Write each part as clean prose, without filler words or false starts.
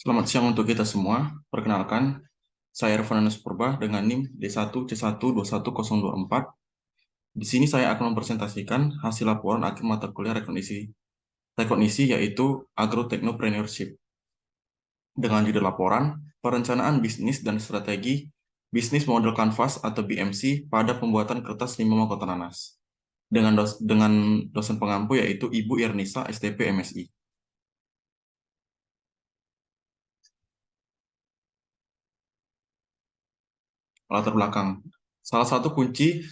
Selamat siang untuk kita semua. Perkenalkan, saya Irfananus Purba dengan NIM D1C1211024. Di sini saya akan mempresentasikan hasil laporan akhir mata kuliah rekognisi yaitu Agrotechnopreneurship. Dengan judul laporan, Perencanaan Bisnis dan Strategi Bisnis Model Canvas atau BMC pada Pembuatan Kertas Limbah Mahkota Nanas. Dengan dosen pengampu yaitu Ibu Irnisa, STP MSI. Latar belakang. Salah satu kunci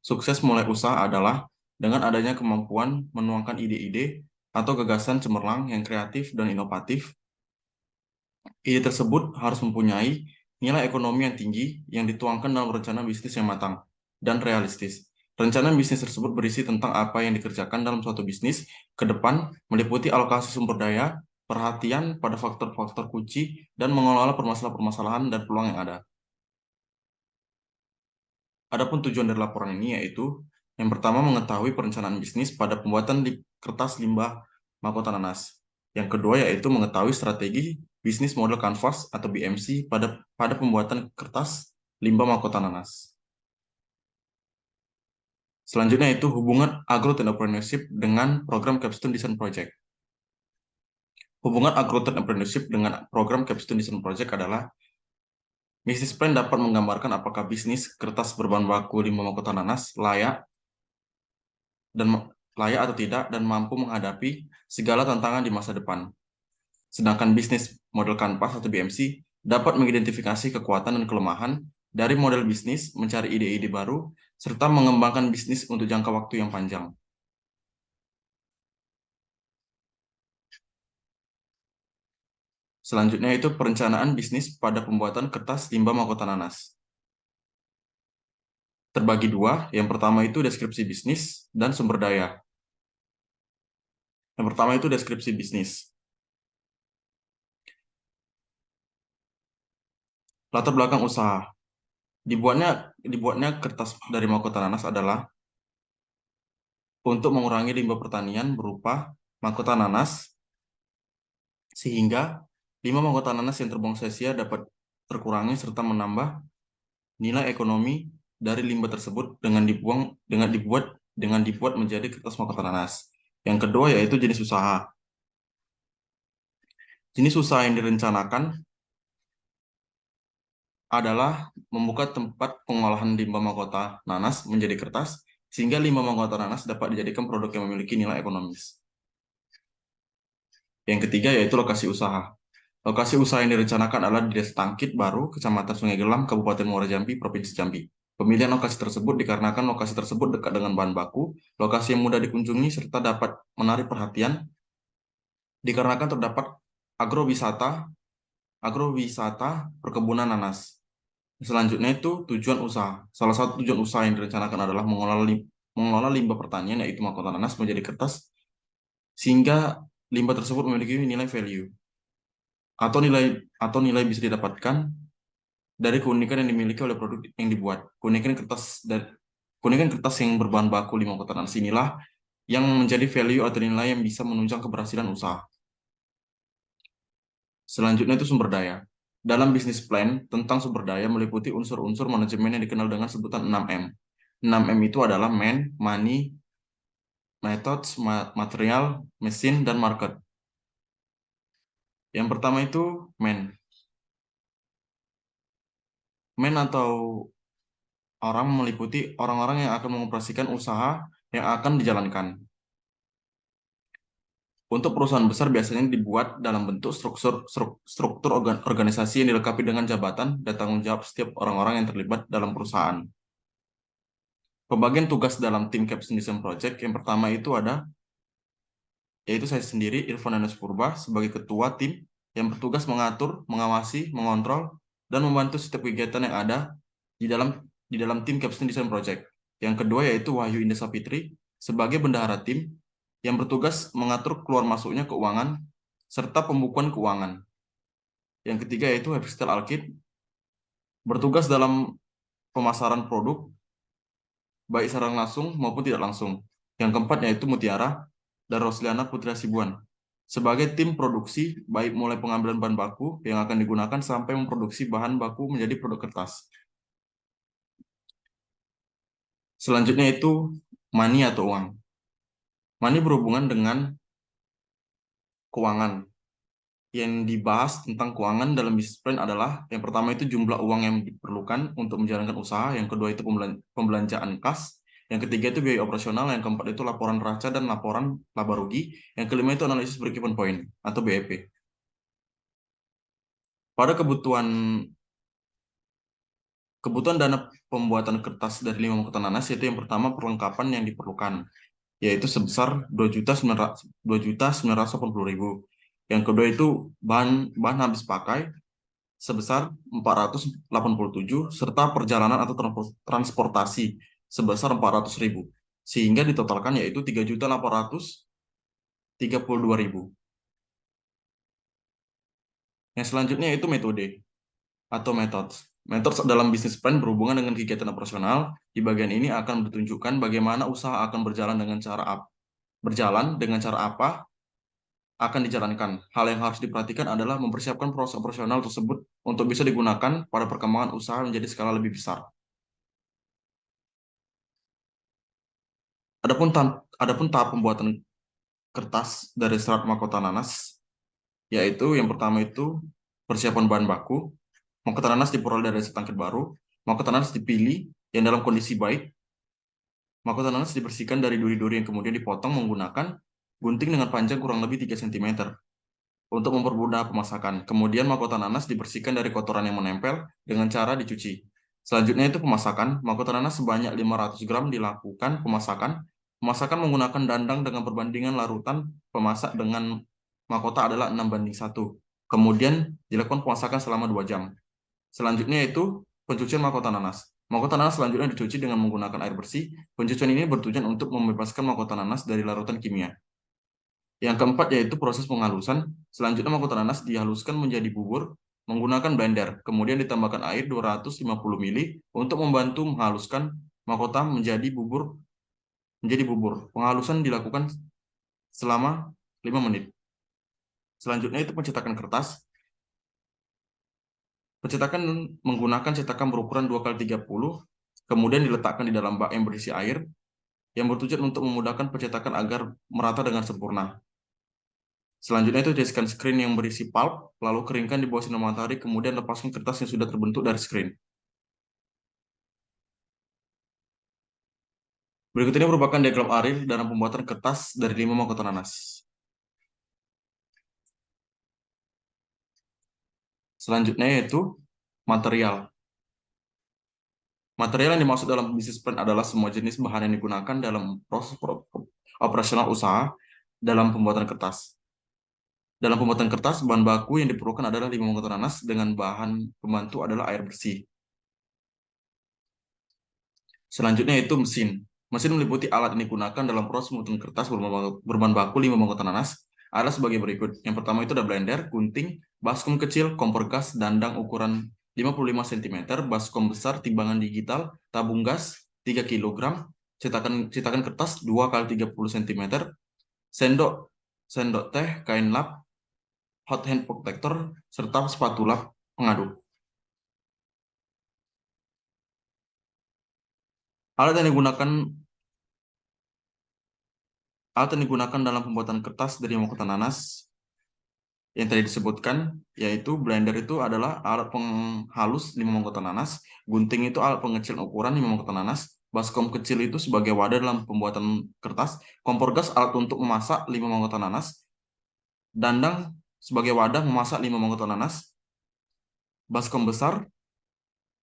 sukses mulai usaha adalah dengan adanya kemampuan menuangkan ide-ide atau gagasan cemerlang yang kreatif dan inovatif. Ide tersebut harus mempunyai nilai ekonomi yang tinggi yang dituangkan dalam rencana bisnis yang matang dan realistis. Rencana bisnis tersebut berisi tentang apa yang dikerjakan dalam suatu bisnis ke depan, meliputi alokasi sumber daya, perhatian pada faktor-faktor kunci, dan mengelola permasalahan-permasalahan dan peluang yang ada. Adapun tujuan dari laporan ini yaitu yang pertama mengetahui perencanaan bisnis pada pembuatan kertas limbah mahkota nanas. Yang kedua yaitu mengetahui strategi bisnis model canvas atau BMC pada pembuatan kertas limbah mahkota nanas. Selanjutnya itu hubungan agrotechnopreneurship dengan program Capstone Design Project. Hubungan agrotechnopreneurship dengan program Capstone Design Project adalah bisnis plan dapat menggambarkan apakah bisnis kertas berbahan baku limbah mahkota nanas layak atau tidak dan mampu menghadapi segala tantangan di masa depan. Sedangkan bisnis model Canvas atau BMC dapat mengidentifikasi kekuatan dan kelemahan dari model bisnis, mencari ide-ide baru, serta mengembangkan bisnis untuk jangka waktu yang panjang. Selanjutnya itu perencanaan bisnis pada pembuatan kertas limbah mahkota nanas. Terbagi dua, yang pertama itu deskripsi bisnis dan sumber daya. Yang pertama itu deskripsi bisnis. Latar belakang usaha. Dibuatnya kertas dari mahkota nanas adalah untuk mengurangi limbah pertanian berupa mahkota nanas, sehingga limbah mahkota nanas yang terbuang sia-sia dapat terkurangi serta menambah nilai ekonomi dari limbah tersebut dengan dibuat menjadi kertas mahkota nanas. Yang kedua yaitu jenis usaha. Jenis usaha yang direncanakan adalah membuka tempat pengolahan limbah mahkota nanas menjadi kertas, sehingga limbah mahkota nanas dapat dijadikan produk yang memiliki nilai ekonomis. Yang ketiga yaitu lokasi usaha. Lokasi usaha yang direncanakan adalah di Desa Tangkit Baru, Kecamatan Sungai Gelam, Kabupaten Muara Jambi, Provinsi Jambi. Pemilihan lokasi tersebut dikarenakan lokasi tersebut dekat dengan bahan baku, lokasi yang mudah dikunjungi, serta dapat menarik perhatian, dikarenakan terdapat agrowisata, agrowisata perkebunan nanas. Selanjutnya itu tujuan usaha. Salah satu tujuan usaha yang direncanakan adalah mengelola limbah pertanian, yaitu mahkota nanas, menjadi kertas, sehingga limbah tersebut memiliki nilai value atau nilai bisa didapatkan dari keunikan yang dimiliki oleh produk yang dibuat. Keunikan kertas yang berbahan baku limbah mahkota nanas inilah yang menjadi value atau nilai yang bisa menunjang keberhasilan usaha. Selanjutnya itu sumber daya. Dalam bisnis plan tentang sumber daya meliputi unsur-unsur manajemen yang dikenal dengan sebutan 6M. 6M itu adalah man, money, methods, material, mesin, dan market. Yang pertama itu man. Man atau orang meliputi orang-orang yang akan mengoperasikan usaha yang akan dijalankan. Untuk perusahaan besar biasanya dibuat dalam bentuk struktur organisasi yang dilengkapi dengan jabatan dan tanggung jawab setiap orang-orang yang terlibat dalam perusahaan. Pembagian tugas dalam tim Capstone Design Project yang pertama itu yaitu saya sendiri, Irfananus Purba, sebagai ketua tim yang bertugas mengatur, mengawasi, mengontrol, dan membantu setiap kegiatan yang ada di dalam tim Capstone Design Project. Yang kedua yaitu Wahyu Indah Sapitri sebagai bendahara tim yang bertugas mengatur keluar masuknya keuangan serta pembukuan keuangan. Yang ketiga yaitu Hefistel Alkit bertugas dalam pemasaran produk baik secara langsung maupun tidak langsung. Yang keempat yaitu Mutiara dan Rosliana Putri Hasibuan sebagai tim produksi, baik mulai pengambilan bahan baku yang akan digunakan sampai memproduksi bahan baku menjadi produk kertas. Selanjutnya itu money atau uang. Money berhubungan dengan keuangan. Yang dibahas tentang keuangan dalam bisnis plan adalah yang pertama itu jumlah uang yang diperlukan untuk menjalankan usaha, yang kedua itu pembelanjaan kas, yang ketiga itu biaya operasional, yang keempat itu laporan neraca dan laporan laba rugi, yang kelima itu analisis break-even point atau BEP. Pada kebutuhan dana pembuatan kertas dari 5 mahkota nanas, yaitu yang pertama perlengkapan yang diperlukan, yaitu sebesar 2.980.000. Yang kedua itu bahan habis pakai sebesar 487, serta perjalanan atau transportasi sebesar 400.000. Sehingga ditotalkan yaitu 3.832.000. Yang selanjutnya itu metode atau metode. Metode dalam bisnis plan berhubungan dengan kegiatan operasional. Di bagian ini akan ditunjukkan bagaimana usaha akan berjalan dengan cara apa akan dijalankan. Hal yang harus diperhatikan adalah mempersiapkan proses operasional tersebut untuk bisa digunakan pada perkembangan usaha menjadi skala lebih besar. Adapun tahap pembuatan kertas dari serat mahkota nanas, yaitu yang pertama itu persiapan bahan baku. Mahkota nanas diperoleh dari setangkit baru. Mahkota nanas dipilih yang dalam kondisi baik. Mahkota nanas dibersihkan dari duri-duri yang kemudian dipotong menggunakan gunting dengan panjang kurang lebih 3 cm untuk mempermudah pemasakan. Kemudian mahkota nanas dibersihkan dari kotoran yang menempel dengan cara dicuci. Selanjutnya itu pemasakan. Mahkota nanas sebanyak 500 gram dilakukan pemasakan. Pemasakan menggunakan dandang dengan perbandingan larutan pemasak dengan mahkota adalah 6:1. Kemudian dilakukan pemasakan selama 2 jam. Selanjutnya itu pencucian mahkota nanas. Mahkota nanas selanjutnya dicuci dengan menggunakan air bersih. Pencucian ini bertujuan untuk membebaskan mahkota nanas dari larutan kimia. Yang keempat yaitu proses penghalusan. Selanjutnya mahkota nanas dihaluskan menjadi bubur menggunakan blender. Kemudian ditambahkan air 250 ml untuk membantu menghaluskan mahkota menjadi bubur. Penghalusan dilakukan selama 5 menit. Selanjutnya itu pencetakan kertas. Pencetakan menggunakan cetakan berukuran 2x30, kemudian diletakkan di dalam bak yang berisi air, yang bertujuan untuk memudahkan pencetakan agar merata dengan sempurna. Selanjutnya itu tiriskan screen yang berisi pulp, lalu keringkan di bawah sinar matahari, kemudian lepaskan kertas yang sudah terbentuk dari screen. Berikut ini merupakan diagram Arir dalam pembuatan kertas dari 5 mahkota nanas. Selanjutnya yaitu material. Material yang dimaksud dalam bisnis plan adalah semua jenis bahan yang digunakan dalam proses operasional usaha dalam pembuatan kertas. Dalam pembuatan kertas, bahan baku yang diperlukan adalah 5 mahkota nanas dengan bahan pembantu adalah air bersih. Selanjutnya itu mesin. Mesin meliputi alat yang digunakan dalam proses pembuatan kertas berbahan baku 5 mahkota nanas adalah sebagai berikut. Yang pertama itu ada blender, gunting, baskom kecil, kompor gas, dandang ukuran 55 cm, baskom besar, timbangan digital, tabung gas 3 kg, cetakan kertas 2x30 cm, sendok teh, kain lap, hot hand protector, serta spatula pengaduk. Alat yang digunakan dalam pembuatan kertas dari mahkota nanas yang tadi disebutkan, yaitu blender itu adalah alat penghalus 5 mahkota nanas, gunting itu alat pengecil ukuran 5 mahkota nanas, baskom kecil itu sebagai wadah dalam pembuatan kertas, kompor gas alat untuk memasak 5 mahkota nanas, dandang sebagai wadah memasak 5 mahkota nanas, baskom besar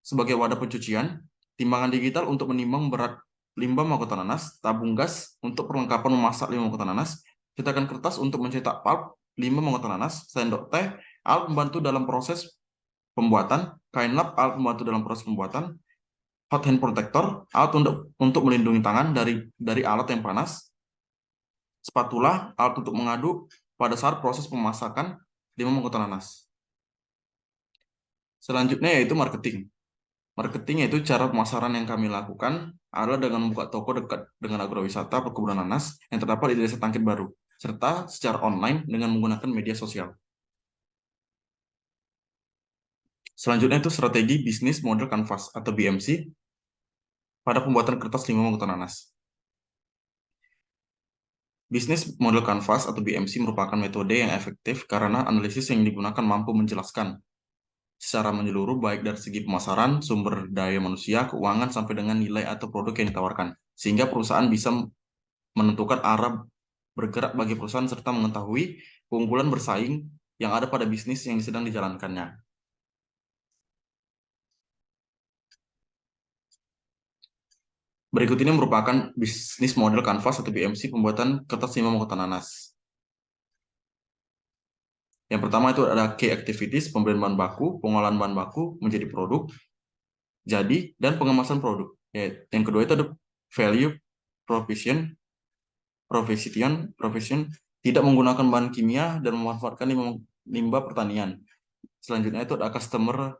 sebagai wadah pencucian, timbangan digital untuk menimbang berat limbah mahkota nanas, tabung gas untuk perlengkapan memasak 5 mahkota nanas, cetakan kertas untuk mencetak pulp 5 mahkota nanas, sendok teh, alat membantu dalam proses pembuatan, kain lap, alat membantu dalam proses pembuatan, hot hand protector, alat untuk melindungi tangan dari alat yang panas, spatula, alat untuk mengaduk pada saat proses pemasakan 5 mahkota nanas. Selanjutnya yaitu marketing. Marketing yaitu cara pemasaran yang kami lakukan adalah dengan membuka toko dekat dengan agrowisata perkebunan nanas yang terdapat di Desa Tangkit Baru. serta secara online dengan menggunakan media sosial. Selanjutnya itu strategi bisnis model kanvas atau BMC pada pembuatan kertas 5 mangkok nanas. Bisnis model kanvas atau BMC merupakan metode yang efektif karena analisis yang digunakan mampu menjelaskan secara menyeluruh baik dari segi pemasaran, sumber daya manusia, keuangan, sampai dengan nilai atau produk yang ditawarkan. Sehingga perusahaan bisa menentukan arah bergerak bagi perusahaan serta mengetahui keunggulan bersaing yang ada pada bisnis yang sedang dijalankannya. Berikut ini merupakan bisnis model kanvas atau BMC pembuatan kertas 5 mangkok nanas. Yang pertama itu ada key activities, pembelian bahan baku, pengolahan bahan baku menjadi produk, jadi, dan pengemasan produk. Yang kedua itu ada value proposition, profession, tidak menggunakan bahan kimia dan memanfaatkan limbah pertanian. Selanjutnya itu ada customer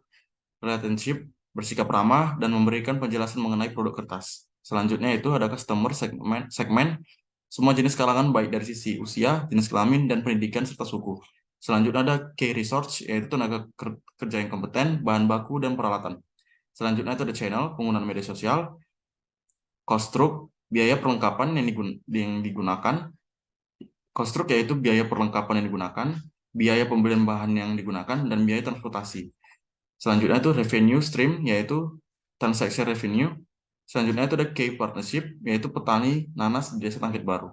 relationship, bersikap ramah dan memberikan penjelasan mengenai produk kertas. Selanjutnya itu ada customer segmen, semua jenis kalangan baik dari sisi usia, jenis kelamin, dan pendidikan serta suku. Selanjutnya ada key resource, yaitu tenaga kerja yang kompeten, bahan baku, dan peralatan. Selanjutnya itu ada channel, penggunaan media sosial, cost structure, biaya perlengkapan yang digunakan, cost structure yaitu biaya perlengkapan yang digunakan, biaya pembelian bahan yang digunakan, dan biaya transportasi. Selanjutnya itu revenue stream, yaitu transaction revenue. Selanjutnya itu ada key partnership, yaitu petani nanas di Desa Tangkit Baru.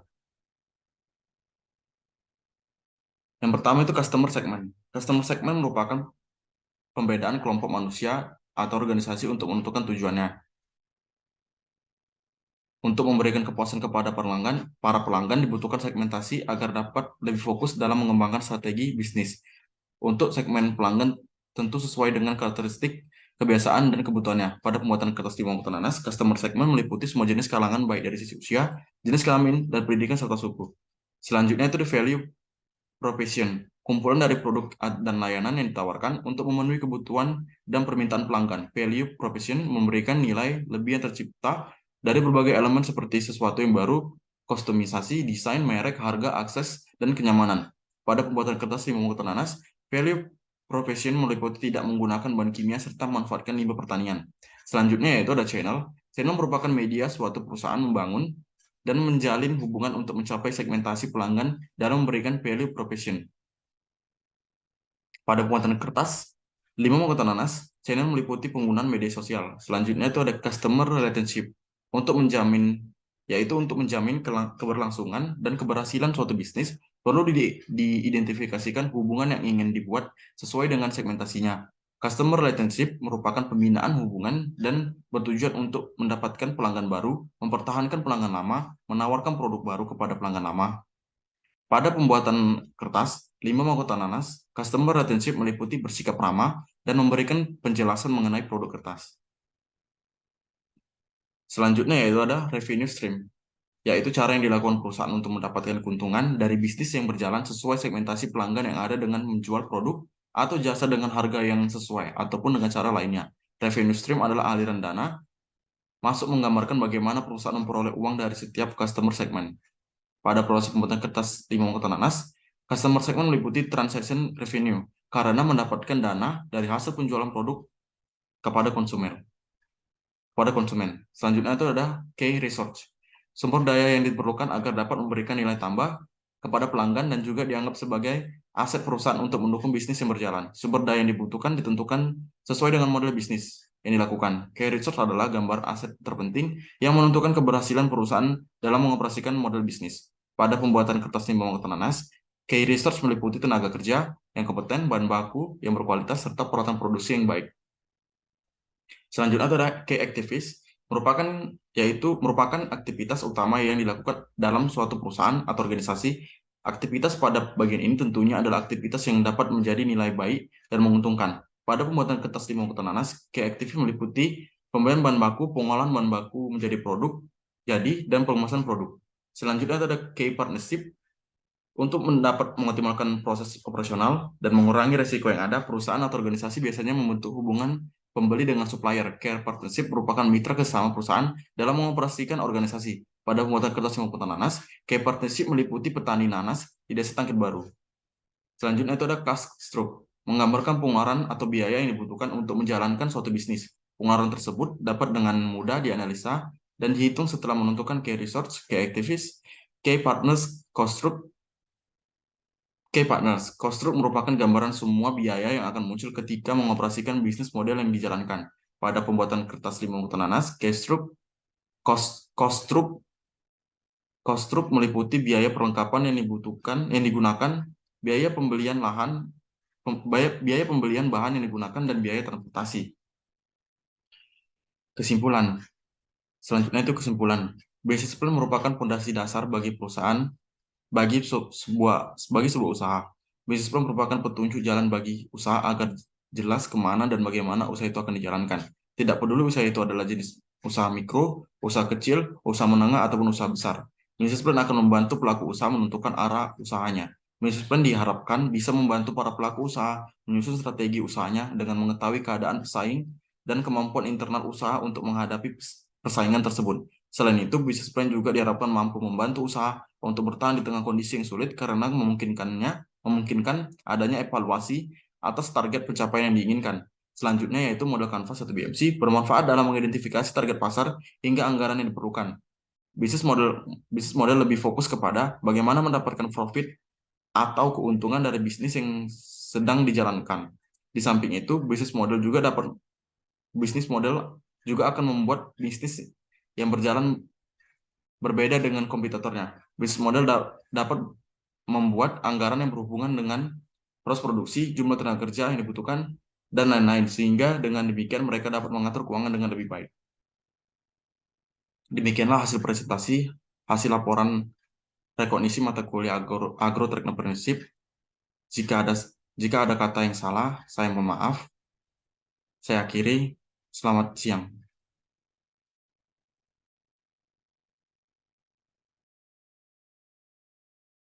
Yang pertama itu customer segment. Customer segment merupakan pembedaan kelompok manusia atau organisasi untuk menentukan tujuannya. Untuk memberikan kepuasan kepada para pelanggan dibutuhkan segmentasi agar dapat lebih fokus dalam mengembangkan strategi bisnis. Untuk segmen pelanggan tentu sesuai dengan karakteristik, kebiasaan, dan kebutuhannya. Pada pembuatan kertas di mangkok nanas, customer segment meliputi semua jenis kalangan baik dari sisi usia, jenis kelamin, dan pendidikan serta suku. Selanjutnya itu the value proposition, kumpulan dari produk dan layanan yang ditawarkan untuk memenuhi kebutuhan dan permintaan pelanggan. Value proposition memberikan nilai lebih yang tercipta dari berbagai elemen seperti sesuatu yang baru, kostumisasi, desain, merek, harga, akses, dan kenyamanan. Pada pembuatan kertas di mangkok nanas, value proposition meliputi tidak menggunakan bahan kimia serta memanfaatkan limbah pertanian. Selanjutnya yaitu ada channel. Channel merupakan media suatu perusahaan membangun dan menjalin hubungan untuk mencapai segmentasi pelanggan dalam memberikan value proposition. Pada pembuatan kertas, 5 mangkok nanas, channel meliputi penggunaan media sosial. Selanjutnya itu ada customer relationship untuk menjamin keberlangsungan dan keberhasilan suatu bisnis, perlu diidentifikasikan hubungan yang ingin dibuat sesuai dengan segmentasinya. Customer relationship merupakan pembinaan hubungan dan bertujuan untuk mendapatkan pelanggan baru, mempertahankan pelanggan lama, menawarkan produk baru kepada pelanggan lama. Pada pembuatan kertas, 5 mangkok nanas, customer relationship meliputi bersikap ramah dan memberikan penjelasan mengenai produk kertas. Selanjutnya yaitu ada revenue stream, yaitu cara yang dilakukan perusahaan untuk mendapatkan keuntungan dari bisnis yang berjalan sesuai segmentasi pelanggan yang ada dengan menjual produk atau jasa dengan harga yang sesuai, ataupun dengan cara lainnya. Revenue stream adalah aliran dana masuk menggambarkan bagaimana perusahaan memperoleh uang dari setiap customer segment. Pada proses pembuatan kertas 5 mangkok nanas, customer segment meliputi transaction revenue karena mendapatkan dana dari hasil penjualan produk kepada konsumen. Selanjutnya itu ada key resource, sumber daya yang diperlukan agar dapat memberikan nilai tambah kepada pelanggan dan juga dianggap sebagai aset perusahaan untuk mendukung bisnis yang berjalan. Sumber daya yang dibutuhkan ditentukan sesuai dengan model bisnis yang dilakukan. Key resource adalah gambar aset terpenting yang menentukan keberhasilan perusahaan dalam mengoperasikan model bisnis. Pada pembuatan kertas timbang nanas, key resource meliputi tenaga kerja yang kompeten, bahan baku yang berkualitas, serta peralatan produksi yang baik. Selanjutnya ada key activist, merupakan aktivitas utama yang dilakukan dalam suatu perusahaan atau organisasi. Aktivitas pada bagian ini tentunya adalah aktivitas yang dapat menjadi nilai baik dan menguntungkan. Pada pembuatan kertas timbang nanas, key activist meliputi pembelian bahan baku, pengolahan bahan baku menjadi produk jadi, dan pengemasan produk. Selanjutnya ada key partnership. Untuk mengoptimalkan proses operasional dan mengurangi risiko yang ada, perusahaan atau organisasi biasanya membentuk hubungan pembeli dengan supplier. Care partnership merupakan mitra kerjasama perusahaan dalam mengoperasikan organisasi. pada pembuatan kertas maupun nanas. Key partnership meliputi petani nanas di Desa Tangkit Baru. Selanjutnya itu ada cost structure, menggambarkan pengeluaran atau biaya yang dibutuhkan untuk menjalankan suatu bisnis. Pengeluaran tersebut dapat dengan mudah dianalisa dan dihitung setelah menentukan key resource, key activities, key partners, cost structure. Key partners, cost structure merupakan gambaran semua biaya yang akan muncul ketika mengoperasikan bisnis model yang dijalankan. Pada pembuatan kertas limau nanas, key structure, cost structure meliputi biaya perlengkapan yang digunakan, biaya pembelian lahan, biaya pembelian bahan yang digunakan, dan biaya transportasi. Kesimpulan. Selanjutnya itu kesimpulan. Business plan merupakan fondasi dasar bagi perusahaan, bagi sebuah usaha. Business plan merupakan petunjuk jalan bagi usaha agar jelas kemana dan bagaimana usaha itu akan dijalankan. Tidak peduli usaha itu adalah jenis usaha mikro, usaha kecil, usaha menengah, ataupun usaha besar. Business plan akan membantu pelaku usaha menentukan arah usahanya. Business plan diharapkan bisa membantu para pelaku usaha menyusun strategi usahanya dengan mengetahui keadaan pesaing dan kemampuan internal usaha untuk menghadapi persaingan tersebut. Selain itu, business plan juga diharapkan mampu membantu usaha untuk bertahan di tengah kondisi yang sulit karena memungkinkan adanya evaluasi atas target pencapaian yang diinginkan. Selanjutnya yaitu model Canvas atau BMC bermanfaat dalam mengidentifikasi target pasar hingga anggaran yang diperlukan. Bisnis model lebih fokus kepada bagaimana mendapatkan profit atau keuntungan dari bisnis yang sedang dijalankan. Di samping itu, bisnis model juga akan membuat bisnis yang berjalan berbeda dengan kompetitornya. Bisnis model dapat membuat anggaran yang berhubungan dengan proses produksi, jumlah tenaga kerja yang dibutuhkan, dan lain-lain, sehingga dengan demikian mereka dapat mengatur keuangan dengan lebih baik. Demikianlah hasil presentasi, hasil laporan rekognisi mata kuliah Agro-Entrepreneurship. Jika ada kata yang salah, saya mohon maaf. Saya akhiri. Selamat siang.